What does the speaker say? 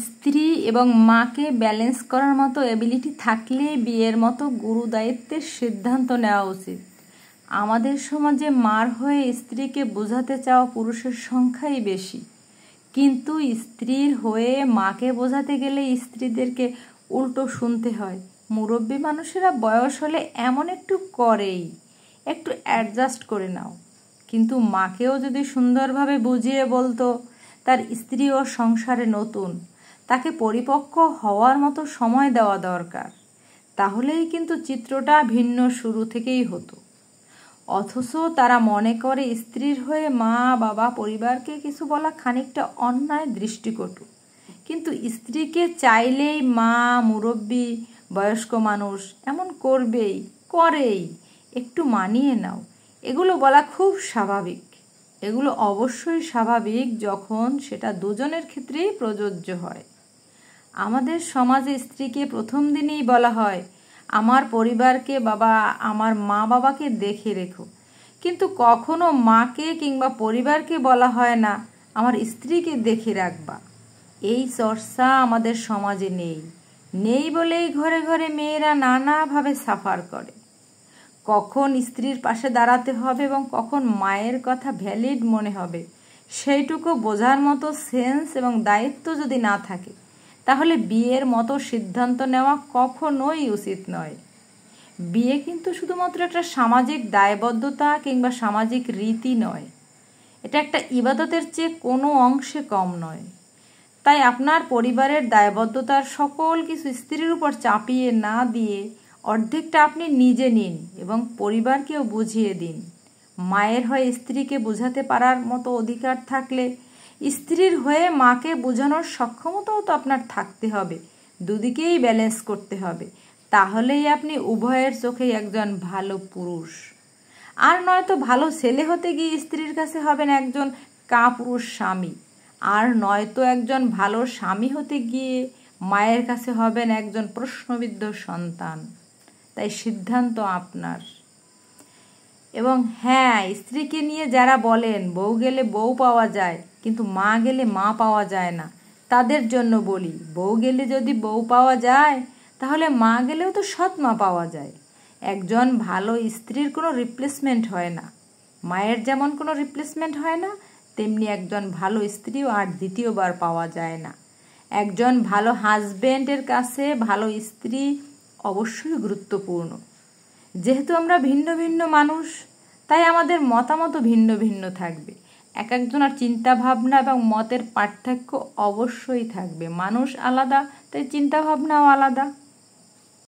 স্ত্রী এবং মাকে ব্যালেন্স করার মতো এবিলিটি থাকলে বিয়ের মতো গুরু দায়িত্বের সিদ্ধান্ত নেওয়া উচিত। আমাদের সমাজে মার হয়ে স্ত্রীকে বোঝাতে চাওয়া পুরুষের সংখ্যাই বেশি, কিন্তু স্ত্রীর হয়ে মাকে বোঝাতে গেলে স্ত্রীদেরকে উল্টো শুনতে হয়। মুরব্বী মানুষেরা বয়স হলে এমন একটু করেই, একটু অ্যাডজাস্ট করে নাও। কিন্তু মাকেও যদি সুন্দরভাবে বুঝিয়ে বলতো তার স্ত্রী ও সংসারে নতুন, তাকে পরিপক্ক হওয়ার মতো সময় দেওয়া দরকার, তাহলেই কিন্তু চিত্রটা ভিন্ন শুরু থেকেই হতো। অথচ তারা মনে করে স্ত্রীর হয়ে মা বাবা পরিবারকে কিছু বলা খানিকটা অন্যায়, দৃষ্টিকটু। কিন্তু স্ত্রীকে চাইলেই মা, মুরব্বী, বয়স্ক মানুষ এমন করবেই, করেই। একটু মানিয়ে নাও, এগুলো বলা খুব স্বাভাবিক। এগুলো অবশ্যই স্বাভাবিক যখন সেটা দুজনের ক্ষেত্রেই প্রযোজ্য হয়। আমাদের সমাজে স্ত্রীকে প্রথম দিনেই বলা হয়, আমার পরিবারকে আমার মা বাবাকে দেখে রেখো। কিন্তু কখনো মাকে কিংবা পরিবারকে বলা হয় না, আমার স্ত্রীকে দেখে রাখবা। এই চর্চা আমাদের সমাজে নেই বলেই ঘরে ঘরে মেয়েরা নানাভাবে সাফার করে। কখন স্ত্রীর পাশে দাঁড়াতে হবে এবং কখন মায়ের কথা ভ্যালিড মনে হবে, সেইটুকু বোঝার মতো সেন্স এবং দায়িত্ব যদি না থাকে, তাহলে বিয়ের মতো সিদ্ধান্ত নেওয়া কখনোই উচিত নয়। বিয়ে কিন্তু শুধুমাত্র একটা সামাজিক দায়বদ্ধতা কিংবা সামাজিক রীতি নয়, এটা একটা ইবাদতের চেয়ে কোনো অংশে কম নয়। তাই আপনার পরিবারের দায়বদ্ধতার সকল কিছু স্ত্রীর উপর চাপিয়ে না দিয়ে অর্ধেকটা আপনি নিজে নিন এবং পরিবারকেও বুঝিয়ে দিন। মায়ের হয়ে স্ত্রীকে বোঝাতে পারার মতো অধিকার থাকলে স্ত্রীর হয়ে মাকে বোঝানোর সক্ষমতাও তো আপনার থাকতে হবে। দুদিকেই ব্যালেন্স করতে হবে, তাহলেই আপনি উভয়ের চোখেই একজন ভালো পুরুষ। আর নয়তো ভালো ছেলে হতে গিয়ে স্ত্রীর কাছে হবেন একজন কাপুরুষ স্বামী, আর নয়তো একজন ভালো স্বামী হতে গিয়ে মায়ের কাছে হবেন একজন প্রশ্নবিদ্ধ সন্তান। তাই সিদ্ধান্ত আপনার। এবং হ্যাঁ, স্ত্রীকে নিয়ে যারা বলেন বউ গেলে বউ পাওয়া যায় কিন্তু মা গেলে মা পাওয়া যায় না, তাদের জন্য বলি, বউ গেলে যদি বউ পাওয়া যায় তাহলে মা গেলেও তো সৎ মা পাওয়া যায়। একজন ভালো স্ত্রীর কোনো রিপ্লেসমেন্ট হয় না। মায়ের যেমন কোনো রিপ্লেসমেন্ট হয় না, তেমনি একজন ভালো স্ত্রীও আর দ্বিতীয়বার পাওয়া যায় না। একজন ভালো হাজবেন্ডের কাছে ভালো স্ত্রী অবশ্যই গুরুত্বপূর্ণ। যেহেতু আমরা ভিন্ন ভিন্ন মানুষ, তাই আমাদের মতামত ভিন্ন ভিন্ন থাকবে। এক একজনের চিন্তা ভাবনা এবং মতের পার্থক্য অবশ্যই থাকবে। মানুষ আলাদা, তাই চিন্তা ভাবনাও আলাদা।